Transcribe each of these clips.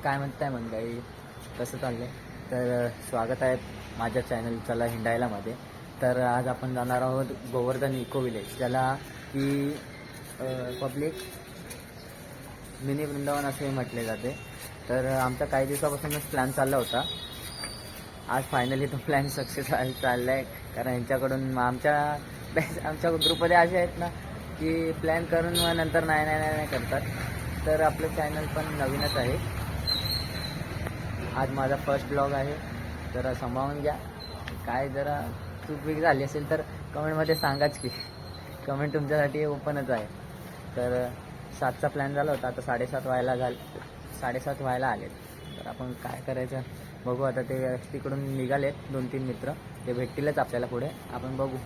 काय म्हणताय मंडळी, कसं चाललंय? तर स्वागत आहे माझ्या चॅनल चला हिंडायलामध्ये. तर आज आपण जाणार आहोत गोवर्धन इको विलेज, ज्याला की पब्लिक मिनी वृंदावन असे म्हटले जाते. तर आमचा काही दिवसापासूनच प्लॅन चालला होता. आज फायनली तो प्लॅन सक्सेस चालला आहे, कारण यांच्याकडून आमच्या ग्रुपमध्ये असे आहेत ना की प्लॅन करून मग नंतर नाही करतात. तर आपलं चॅनल पण नवीनच आहे. आज माझा फर्स्ट ब्लॉग आहे, जरा सांभाळून घ्या. काय जरा चूक झाली असेल तर कमेंटमध्ये सांगाच की. कमेंट तुमच्यासाठी ओपनच आहे. तर 7चा प्लॅन झाला होता, आता 7:30 व्हायला आलेत. तर आपण काय करायचं बघू. आता ते तिकडून निघालेत 2-3 मित्र, ते भेटतीलच आपल्याला पुढे. आपण बघू.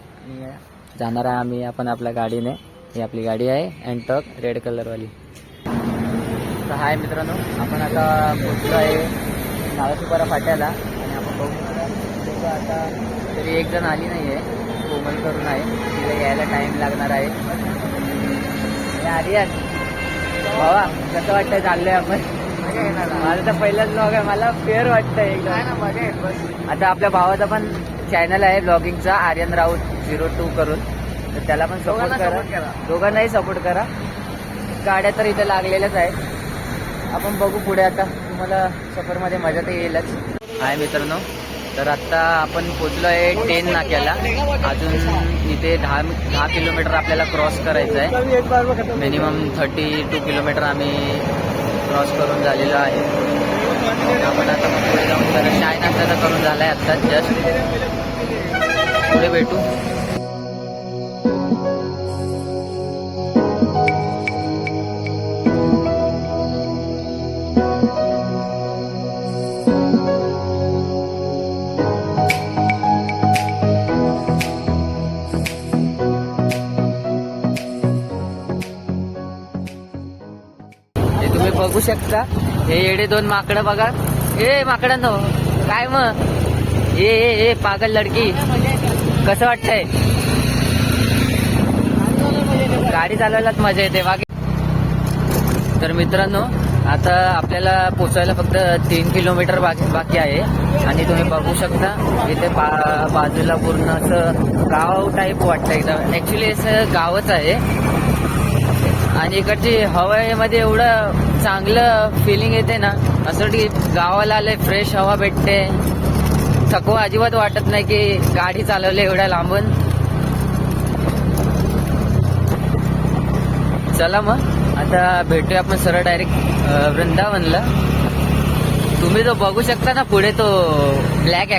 जाणार आहे आम्ही आपण आपल्या गाडीने. ही आपली गाडी आहे अँटॉक रेड कलरवाली. तर हाय मित्रांनो, आपण आता पोचलो आहे नावासुपारा फाट्याला आणि आपण बघू आता तरी एक जण आली नाही आहे, कोमल करून आहे, तिला यायला टाईम लागणार आहे. आर्यन भावा कसं वाटतंय? चाललंय आपण. माझं तर पहिलाच ब्लॉग आहे, मला फेअर वाटतंय एकदम. आता आपल्या भावाचा पण चॅनल आहे ब्लॉगिंगचा, आर्यन राऊत 02 करून, तर त्याला पण सपोर्ट करा. दोघांनाही सपोर्ट करा. गाड्या तर इथे लागलेल्याच आहेत. आपण बघू पुढे. आता तुम्हाला सफरमध्ये मजा तर येईलच. हाय मित्रांनो, तर आत्ता आपण पोचलो आहे 10 नाक्याला. अजून इथे 10 किलोमीटर आपल्याला क्रॉस करायचं आहे. मिनिमम 32 किलोमीटर आम्ही क्रॉस करून झालेलो आहे. आपण आता पुढे जाऊन जरा चाय नाश्ता करून झाला आहे आत्ता जस्ट. पुढे भेटू. बघू शकता हे येडे 2 माकडं बघा. हे माकडांनो काय मग हे पागल लडकी, कसं वाटतंय? गाडी चालवायलाच मजा येते बाकी. तर मित्रांनो, आता आपल्याला पोचायला फक्त 3 किलोमीटर बाकी आहे. आणि तुम्ही बघू शकता इथे बाजूला पूर्ण असं गाव टाईप वाटतं एकदम. ऍक्च्युली असं गावच आहे. आणि इकडची हवेमध्ये एवढं चांगलं फिलिंग येते ना, असं की गावाला आले, फ्रेश हवा भेटते. थकवा अजिबात वाटत नाही की गाडी चालवली एवढ्या लांबून. चला मग आता भेटूया आपण सरळ डायरेक्ट वृंदावनला. तुम्ही जो बघू शकता ना पुढे तो ब्लॅक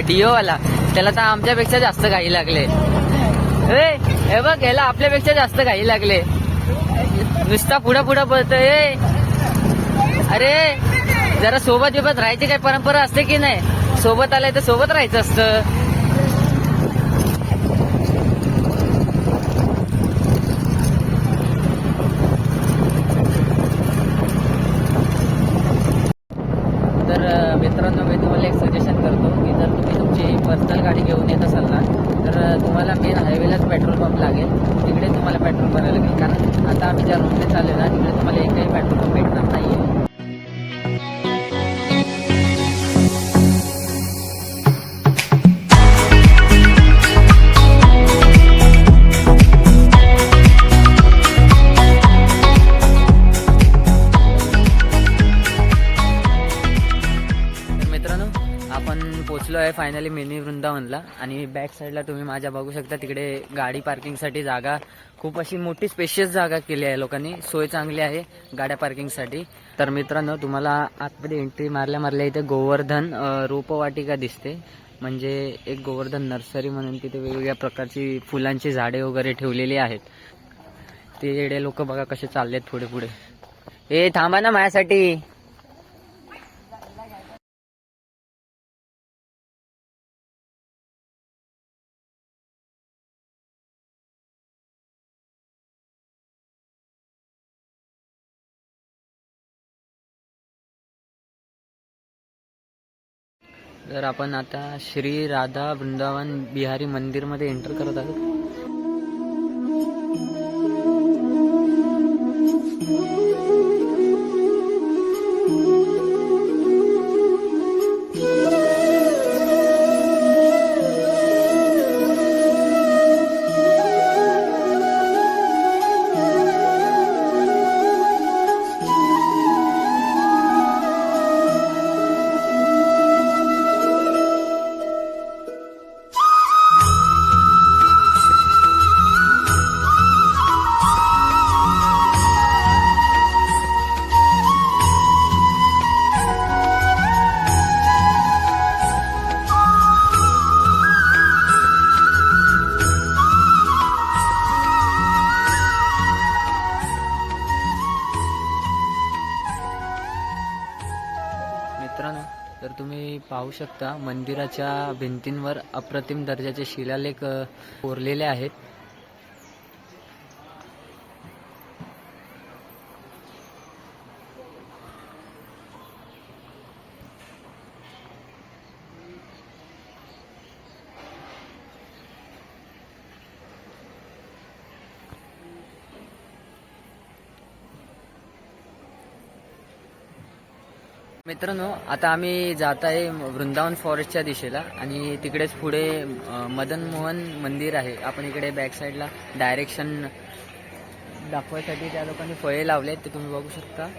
डिओ वाला, त्याला तर आमच्यापेक्षा जास्त घाई लागले. हे बघ, याला आपल्यापेक्षा जास्त घाई लागले. नुसता पुढं पळतोय. अरे जरा सोबत राहायची काही परंपरा असते की नाही? सोबत आलाय तर सोबत राहायचं असतं. तर मित्रांनो, मी तुम्हाला एक सजेशन करतो की जर तुम्ही तुमची पर्सनल गाडी घेऊन येत असाल ना, तर तुम्हाला मेन हायवेलाच पेट्रोल पंप लागेल. तिकडे तुम्हाला पेट्रोल भरायला लागेल, कारण आता आम्ही ज्या रोडने चालले ना तिकडे तुम्हाला एकही पेट्रोल पंप भेटणार नाहीये. पोचलो आहे फायनली मिनी वृंदावनला. आणि बॅक साईडला तुम्ही माझ्या बघू शकता, तिकडे गाडी पार्किंगसाठी जागा, खूप अशी मोठी स्पेशियस जागा केली आहे लोकांनी. सोय चांगली आहे गाड्या पार्किंगसाठी. तर मित्रांनो, तुम्हाला आतमध्ये एंट्री मारल्या इथे गोवर्धन रोपवाटिका दिसते. म्हणजे एक गोवर्धन नर्सरी म्हणून तिथे वेगवेगळ्या प्रकारची फुलांची झाडे वगैरे ठेवलेली आहेत. ते येडे लोक बघा कसे चाललेत पुढे. ए थांबा ना माझ्यासाठी. तर आपण आता श्री राधा वृंदावन बिहारी मंदिरमध्ये एंटर करत आहोत. पाहू शकता मंदिराच्या भिंतींवर अप्रतिम दर्जाचे शिलालेख कोरलेले आहेत. मित्रांनो, आता आम्ही जात आहे वृंदावन फॉरेस्टच्या दिशेला आणि तिकडेच पुढे मदन मोहन मंदिर आहे. आपण इकडे बॅक साईडला डायरेक्शन दाखवायसाठी त्या लोकांनी फळे लावलेत, ते तुम्ही बघू शकता.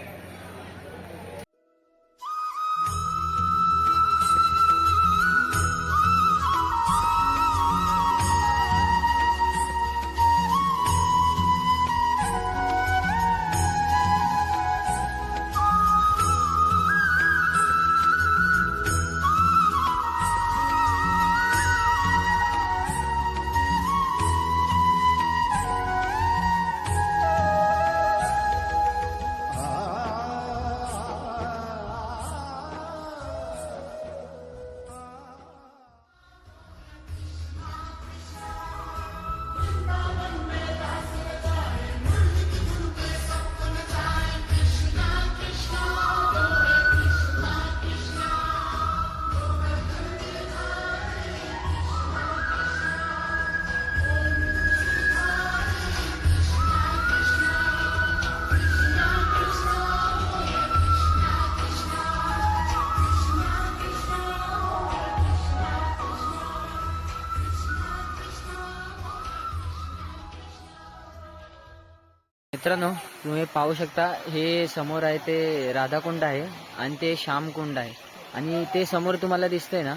मित्रांनो, तुम्ही पाहू शकता हे समोर आहे ते राधाकुंड आहे आणि ते श्यामकुंड आहे. आणि ते समोर तुम्हाला दिसतंय ना,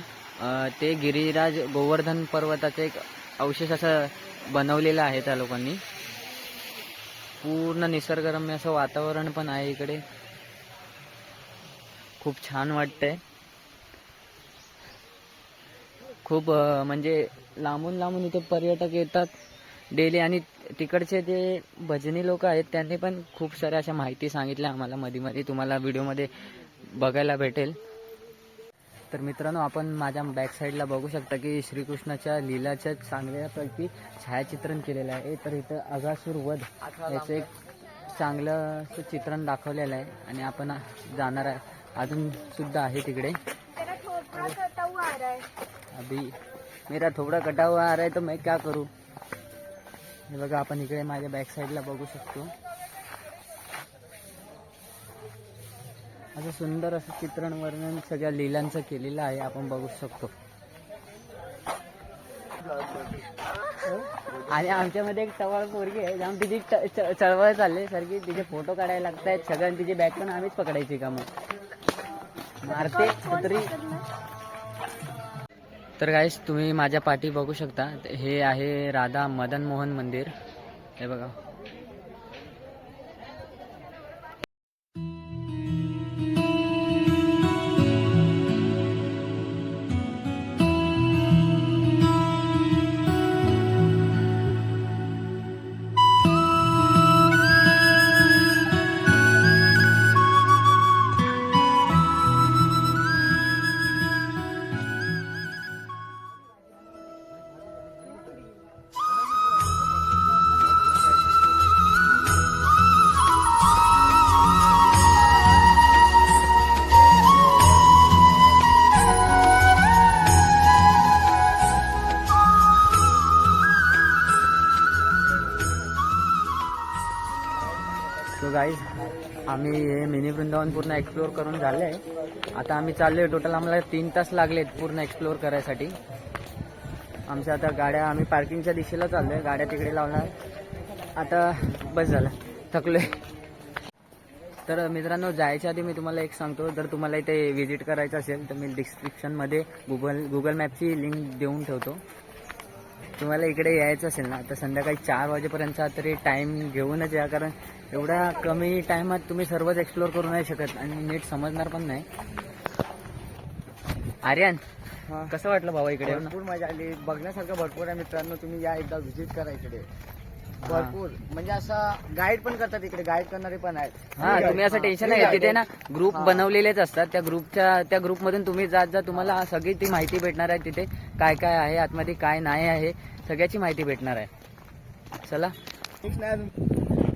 ते गिरिराज गोवर्धन पर्वताचं एक अवशेष असं बनवलेलं आहे त्या लोकांनी. पूर्ण निसर्गरम्य असं वातावरण पण आहे इकडे, खूप छान वाटतंय. खूप म्हणजे लांबून लांबून इथे पर्यटक येतात डेली. आणि तिकडचे जे भजनी लोक आहेत त्यांनी पण खूप साऱ्या अशा माहिती सांगितल्या आम्हाला, मध्ये तुम्हाला व्हिडिओमध्ये बघायला भेटेल. तर मित्रांनो, आपण माझ्या बॅक साईडला बघू शकता की श्रीकृष्णाच्या लीलाचं चांगल्यापैकी छायाचित्रण केलेलं आहे. तर इथं अगासूर वध याचं एक चांगलं चित्रण दाखवलेलं आहे आणि आपण जाणार आहे. अजून सुद्धा आहे तिकडे. अभी मेरा थोडा कटा हुआ आ रहा है तो मैं क्या करूँ. हे बघा, आपण इकडे माझ्या बॅक साईडला बघू शकतो. असं सुंदर असं चित्रण वर्णन सगळ्या लीलांचं केलेलं आहे, आपण बघू शकतो. आणि आमच्यामध्ये एक टवाळ पोरगी आहे, जाम तिची चळवळ चालली सारखी. तिचे फोटो काढायला लागत आहेत सगळ्यांनी. तिची बॅग पण आम्हीच पकडायची का मग मारते कुत्री. तर गाईस, तुम्ही माझ्या पाठी बघू शकता, हे आहे राधा मदन मोहन मंदिर. हे बघा. तो गाईज, आम्ही हे मिनी वृंदावन पूर्ण एक्सप्लोअर करून झाले आहे. आता आम्ही चाललो आहे. टोटल आम्हाला 3 तास लागलेत पूर्ण एक्सप्लोअर करायसाठी. आमच्या आता गाड्या, आम्ही पार्किंगच्या दिशेला चाललो आहे, गाड्या तिकडे लावणार. आता बस झालं, थकलो आहे. तर मित्रांनो, जायच्या आधी मी तुम्हाला एक सांगतो, जर तुम्हाला इथे व्हिजिट करायचं असेल तर मी डिस्क्रिप्शनमध्ये गुगल मॅपची लिंक देऊन ठेवतो. तुम्हाला इकडे यायचं असेल ना तर संध्याकाळी 4 वाजेपर्यंतचा तरी टाईम घेऊनच या, कारण एवढ्या कमी टायमात तुम्ही सर्वच एक्सप्लोअर करू नाही शकत आणि नीट समजणार पण नाही. आर्यन, कसं वाटलं भावा इकडे? भरपूर मजा आली, बघण्यासारखं भरपूर आहे मित्रांनो. तुम्ही या, एकदा व्हिजिट करा इकडे. भरपूर म्हणजे असं गाईड पण करतात इकडे, गाईड करणारे पण आहेत. हा तुम्ही असं टेन्शन नाही तिथे ना ग्रुप बनवलेलेच असतात. त्या ग्रुपमधून तुम्ही जात जा, तुम्हाला सगळी ती माहिती भेटणार आहे. तिथे काय काय आहे आतमध्ये काय नाही आहे सगळ्याची माहिती भेटणार आहे. चला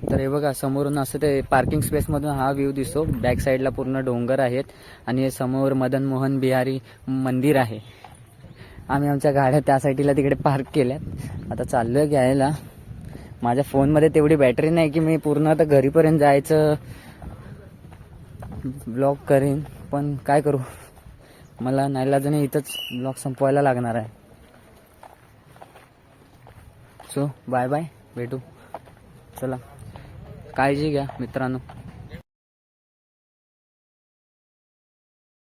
तर हे बघा समोरून असं ते पार्किंग स्पेस मधून हा व्ह्यू दिसतो. बॅक साईडला पूर्ण डोंगर आहेत आणि समोर मदन मोहन बिहारी मंदिर आहे. आम्ही आमच्या गाड्या त्या साईडला तिकडे पार्क केल्यात. आता चाललोय घ्यायला. माझ्या फोनमध्ये तेवढी बॅटरी नाही की मी पूर्ण आता घरीपर्यंत जायचं ब्लॉग करेन, पण काय करू, मला नाईलाजाने इथंच ब्लॉग संपवायला लागणार आहे. सो बाय बाय, भेटू. चला काळजी घ्या मित्रांनो.